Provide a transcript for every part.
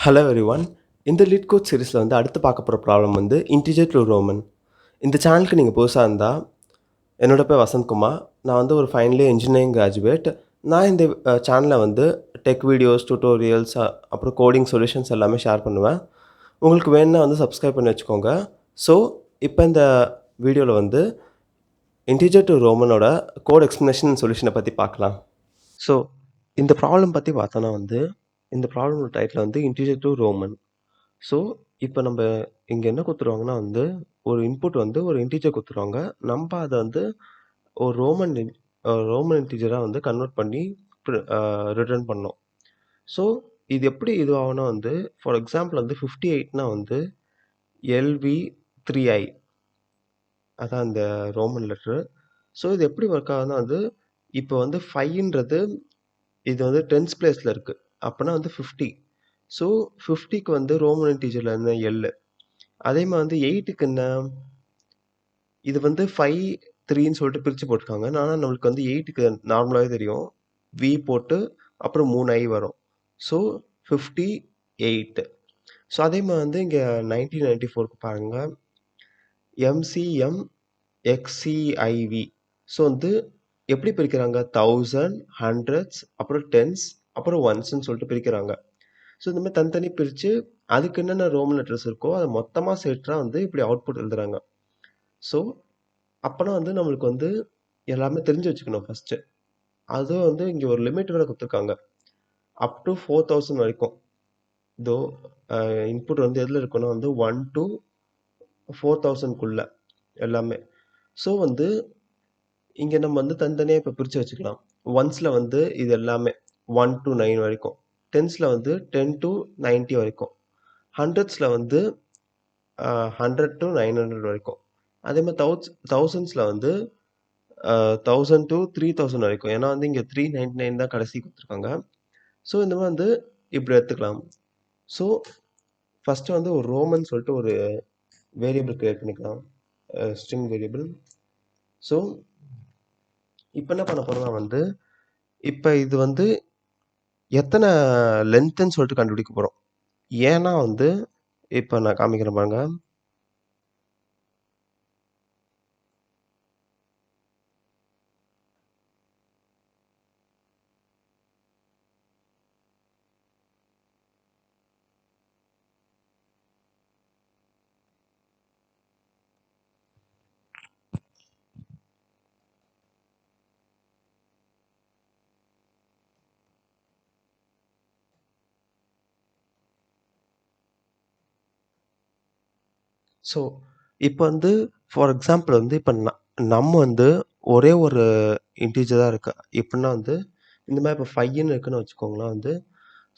Hello everyone. இந்த லீட்கோட் சீரிஸில் அடுத்து பார்க்க போகிற ப்ராப்ளம் இன்டிஜர் டு ரோமன். இந்த சேனலுக்கு நீங்கள் புதுசாக இருந்தால் என்னோட பேர் வசந்த்குமார். நான் ஒரு ஃபைனல் இயர் இன்ஜினியரிங் கிராஜுவேட். நான் இந்த சேனலில் டெக் வீடியோஸ், டியூட்டோரியல்ஸ், அப்புறம் கோடிங் சொல்யூஷன்ஸ் எல்லாமே ஷேர் பண்ணுவேன். உங்களுக்கு வேணும்னா சப்ஸ்கிரைப் பண்ணி வச்சுக்கோங்க. ஸோ இப்போ இந்த வீடியோவில் இன்டிஜர் டு ரோமனோட கோட் எக்ஸ்ப்ளனேஷன் சொல்யூஷனை பற்றி பார்க்கலாம். ஸோ இந்த ப்ராப்ளம் பற்றி பார்த்தோன்னா இந்த ப்ராப்ளமோட title integer to Roman. So இப்போ நம்ம இங்கே என்ன கொடுத்துருவாங்கன்னா ஒரு இன்புட் ஒரு இன்டீஜர் கொடுத்துருவாங்க. நம்ம அதை ஒரு ரோமன் இன்டீஜராக கன்வெர்ட் பண்ணி ரிட்டர்ன் பண்ணோம். ஸோ இது எப்படி இது ஆகும்னா ஃபார் எக்ஸாம்பிள் 58னா LV3I, அதான் இந்த ரோமன் லெட்ரு. ஸோ இது எப்படி ஒர்க் ஆகுதுன்னா இப்போ 5ன்றது இது டென்ஸ் பிளேஸில் இருக்குது. அப்போனா 50. ஸோ 50க்கு ரோமன் இன்டீஜரில் என்ன எல். அதே மாதிரி 8க்கு என்ன, இது 5 3ன்னு சொல்லிட்டு பிரித்து போட்டிருக்காங்க. ஆனால் நம்மளுக்கு 8க்கு நார்மலாகவே தெரியும், வி போட்டு அப்புறம் 3I வரும். ஸோ 58. ஸோ அதே மாதிரி இங்கே 1994க்கு பாருங்கள், MCM XCIV. ஸோ எப்படி பிரிக்கிறாங்க, 1000, ஹண்ட்ரட்ஸ், அப்புறம் டென்ஸ், அப்புறம் ஒன்ஸ்ன்னு சொல்லிட்டு பிரிக்கிறாங்க. ஸோ இந்த மாதிரி தனித்தனி பிரித்து அதுக்கு என்னென்ன ரோமன் லெட்டர்ஸ் இருக்கோ அதை மொத்தமாக சேர்த்தா இப்படி அவுட்புட் எழுதுறாங்க. ஸோ அப்போனா நம்மளுக்கு எல்லாமே தெரிஞ்சு வச்சுக்கணும் ஃபஸ்ட்டு. அதுவும் இங்கே ஒரு லிமிட் வேறு கொடுத்துருக்காங்க, அப் டு 4000 வரைக்கும். இதோ இன்புட் எதில் இருக்குன்னா 1 to 4000க்குள்ள எல்லாமே. ஸோ இங்கே நம்ம தனித்தனியாக இப்போ பிரித்து வச்சுக்கலாம். ஒன்ஸில் இது எல்லாமே 1 to 9 வரைக்கும், டென்ஸில் 10 to 90 வரைக்கும், ஹண்ட்ரட்ஸில் 100 to 900 வரைக்கும், அதே மாதிரி தௌசண்ட்ஸில் 1000 to 3000 வரைக்கும். ஏன்னா இங்கே 399 தான் கடைசி கொடுத்துருக்காங்க. ஸோ இந்த மாதிரி இப்படி எடுத்துக்கலாம். ஸோ ஃபஸ்ட்டு ஒரு ரோமன் சொல்லிட்டு ஒரு வேரியபிள் கிரியேட் பண்ணிக்கலாம், ஸ்ட்ரிங் வேரியபிள். ஸோ இப்போ என்ன பண்ண போகிறோம்னா இப்போ இது எத்தனை லென்த்துன்னு சொல்லிட்டு கண்டுபிடிக்க போகிறோம். ஏன்னா இப்போ நான் காமிக்கிறேன் பாருங்க. ஸோ இப்போ ஃபார் எக்ஸாம்பிள் இப்போ நம்ம ஒரே ஒரு இன்டீஜர் தான் இருக்கு. எப்படின்னா இந்த மாதிரி இப்போ 5ன்னு இருக்குன்னு வச்சுக்கோங்களேன்.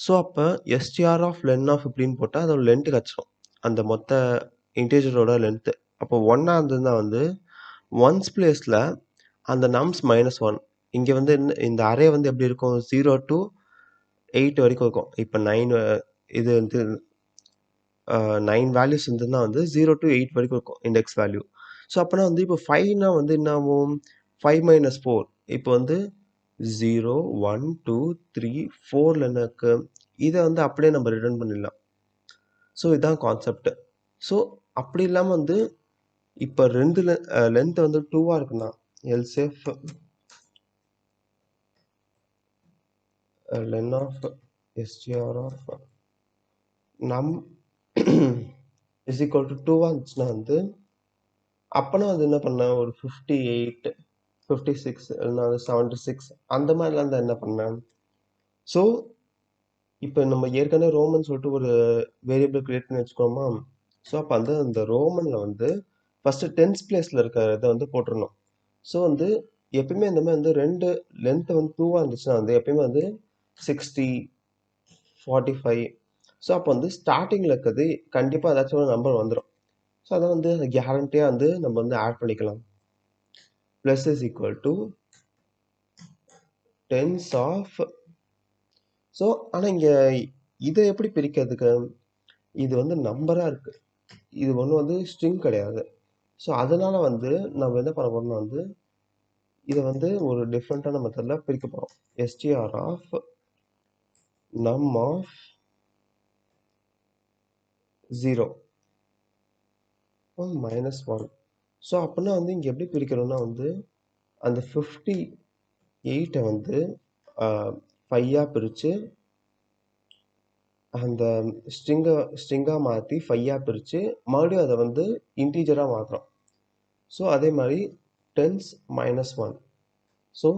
ஸோ அப்போ எஸ்டிஆர் ஆஃப் லென் ஆஃப் இப்படின்னு போட்டால் அதோட லென்த்து கிடச்சிடும், அந்த மொத்த இன்டீஜரோட லென்த்து. அப்போ ஒன்னாக இருந்ததுன்னா ஒன்ஸ் பிளேஸில் அந்த நம்ஸ் -1. இங்கே இந்த அரே எப்படி இருக்கும், 0 to 8 வரைக்கும் இருக்கும். இப்போ 9 இது 9 வேல்யூஸ் இருந்ததுன்னா 0 to 8 வரைக்கும் இருக்கும் இண்டெக்ஸ் வேல்யூ. ஸோ அப்போனா இப்போ 5னா என்ன ஆகும், 5 - 4. இப்போ 0 1 2 3 4ல் என்ன இருக்கு, இதை அப்படியே நம்ம ரிட்டர்ன் பண்ணிடலாம். ஸோ இதுதான் கான்செப்ட். ஸோ அப்படி இல்லாமல் இப்போ ரெண்டு லென்த் 2ஆக இருக்குன்னா எல்சேஃப் லென் ஆஃப் எஸ்டிஆர் ஆஃப் நம் இஸ் ஈக்குவல் டு 2ஆக இருந்துச்சுன்னா அப்போனா என்ன பண்ணேன், ஒரு 58 56 இல்லைன்னா 76 அந்த மாதிரிலாம் தான் என்ன பண்ணேன். ஸோ இப்போ நம்ம ஏற்கனவே ரோமன் சொல்லிட்டு ஒரு வேரியபிள் கிரியேட் பண்ணி வச்சுக்கோமா. ஸோ அப்போ அந்த ரோமனில் ஃபஸ்ட்டு டென்ஸ் பிளேஸில் இருக்கிறத போட்டுடணும். ஸோ எப்பயுமே இந்த மாதிரி ரெண்டு லென்த்து 2ஆக இருந்துச்சுன்னா எப்பயுமே 60 45. ஸோ அப்போ ஸ்டார்டிங்கில் இருக்கிறது கண்டிப்பாக ஏதாச்சும் ஒரு நம்பர் வந்துடும். ஸோ அதை அது கேரண்டியாக நம்ம ஆட் பண்ணிக்கலாம். Plus is equal to tens of. So ஆனால் இங்கே இதை எப்படி பிரிக்கிறதுக்கு, இது நம்பராக இருக்குது, இது ஒன்றும் ஸ்ட்ரிங் கிடையாது. ஸோ அதனால் நம்ம என்ன பண்ண போகிறோம்னா இதை ஒரு டிஃப்ரெண்ட்டான மெத்தடில் பிரிக்க போகிறோம். எஸ்டிஆர் ஆஃப் நம் ஆஃப் 0 -1. ஸோ அப்படின்னா வந்து இங்கே எப்படி பிரிக்கிறோம்னா வந்து அந்த 58 வந்து 5ஆ பிரித்து அந்த ஸ்ட்ரிங்கா மாற்றி 5ஆ பிரித்து மறுபடியும் அதை வந்து இன்டீஜராக மாற்றுறோம். ஸோ அதே மாதிரி 10's -1. ஸோ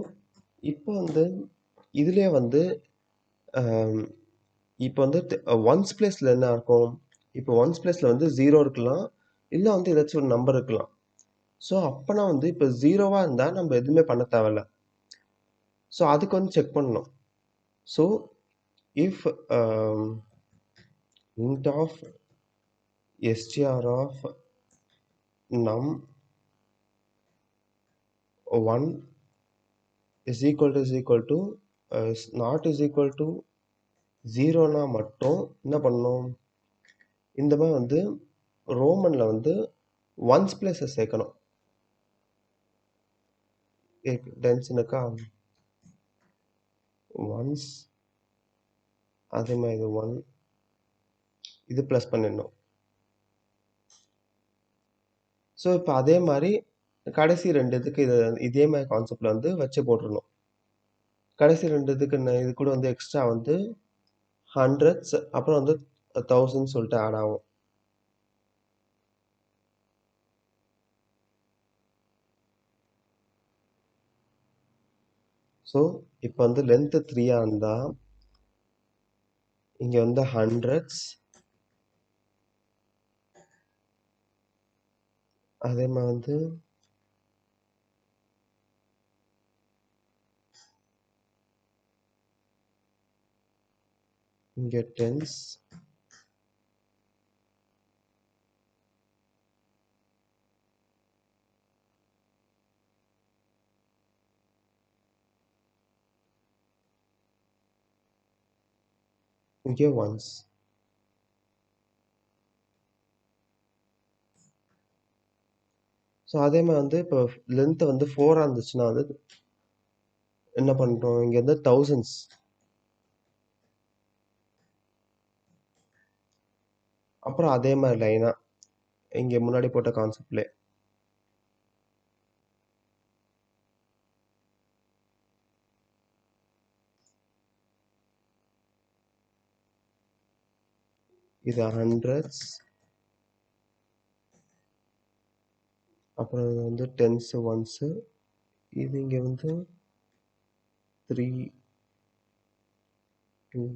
இப்போ வந்து இதுலேயே வந்து இப்போ வந்து ஒன்ஸ் பிளேஸில் என்ன இருக்கும்? இப்போ ஒன்ஸ் பிளேஸில் வந்து 0 இருக்கலாம், இல்லை வந்து ஏதாச்சும் ஒரு நம்பர் இருக்கலாம். ஸோ அப்போனா வந்து இப்போ 0வா இருந்தால் நம்ம எதுவுமே பண்ண தேவையில்ல. ஸோ அதுக்கு வந்து செக் பண்ணணும். So if int of str of num1 is equal to not is equal to 0னா மட்டும் என்ன பண்ணணும்? இந்த மாதிரி வந்து ரோமனில் வந்து ஒன்ஸ் பிளேஸை சேர்க்கணும். டென்ஷனுக்கா ஒன்ஸ், அதே மாதிரி இது 1 இது ப்ளஸ் பண்ணிடணும். ஸோ இப்போ அதே மாதிரி கடைசி 2 இதுக்கு இதே மாதிரி கான்செப்டில் வந்து வச்சு போட்டுடணும். கடைசி 2 இதுக்கு இது கூட வந்து எக்ஸ்ட்ரா வந்து ஹண்ட்ரட்ஸ் அப்புறம் வந்து 1000 சொல்லிட்டு ஆட் ஆகும். ஸோ இப்போ வந்து லென்த்து 3ஆ இருந்தால் இங்கே வந்து ஹண்ட்ரட்ஸ், அதே மாதிரி வந்து இங்கே டென்ஸ், இங்கே ஒன்ஸ். ஸோ அதே மாதிரி வந்து இப்போ லென்த்து வந்து 4ஆ இருந்துச்சுன்னா வந்து என்ன பண்ணுறோம்? இங்கே வந்து தௌசண்ட்ஸ், அப்புறம் அதே மாதிரி லைனாக இங்கே முன்னாடி போட்ட கான்செப்ட்லே இது ஹண்ட்ரட்ஸ், அப்புறம் இது வந்து டென்ஸு ஒன்ஸு, இது இங்கே வந்து 3 2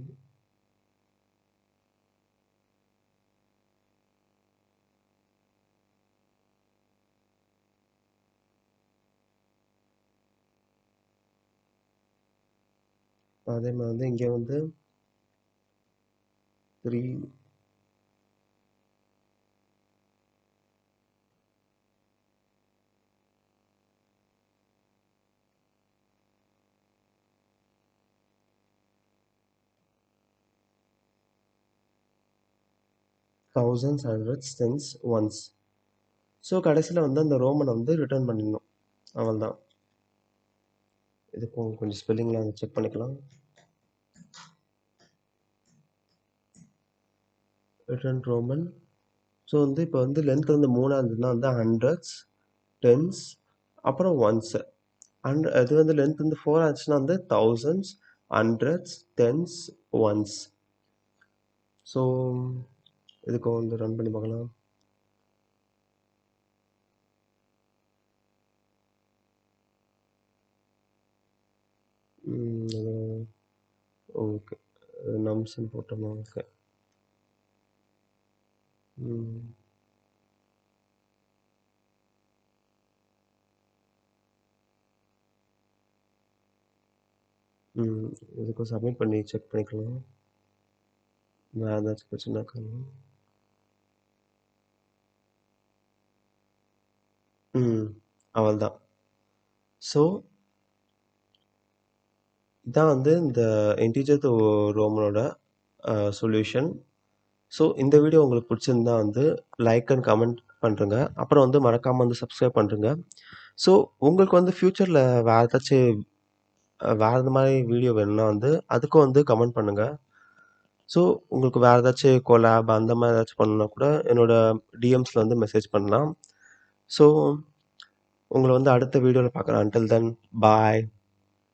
அதே மாதிரி வந்து இங்கே வந்து 3 thousands, hundreds, tens, ones. So கடைசியில் வந்து அந்த ரோமனை வந்து ரிட்டர்ன் பண்ணிடணும். அவ்வளோதான். இதுக்கும் கொஞ்சம் ஸ்பெல்லிங்லாம் செக் பண்ணிக்கலாம். Return Roman. ஸோ வந்து இப்போ வந்து லென்த் வந்து 3ஆ இருந்ததுன்னா வந்து ஹண்ட்ரட்ஸ், டென்ஸ், அப்புறம் ஒன்ஸு. இது வந்து லென்த் வந்து 4 ஆச்சுன்னா வந்து thousands, hundreds, tens, ones. So இதுக்கு வந்து ரன் பண்ணி பார்க்கலாம். ஓகே, நம்ஸ்ன்னு போட்டோமா? ஓகே. இதுக்கு சப்மிட் பண்ணி செக் பண்ணிக்கலாம். வேறு ஏதாச்சும் பிரச்சனை இருக்காங்க? அவ்வளோதான். ஸோ இதான் வந்து இந்த இன்டிஜர் டு ரோமனோட சொல்யூஷன். ஸோ இந்த வீடியோ உங்களுக்கு பிடிச்சிருந்தா வந்து லைக் அண்ட் கமெண்ட் பண்ணுறங்க. அப்புறம் வந்து மறக்காமல் வந்து சப்ஸ்கிரைப் பண்ணுறங்க. ஸோ உங்களுக்கு வந்து ஃப்யூச்சரில் வேறு ஏதாச்சும் வேறு இந்த மாதிரி வீடியோ வேணும்னா வந்து அதுக்கும் வந்து கமெண்ட் பண்ணுங்கள். ஸோ உங்களுக்கு வேறு ஏதாச்சும் கொலாப் அந்த மாதிரி ஏதாச்சும் பண்ணணும்னா கூட என்னோட டிஎம்ஸில் வந்து மெசேஜ் பண்ணலாம். ஸோ உங்கள வந்து அடுத்த வீடியோல பார்க்குறேன். அன்டில் தென் பாய்.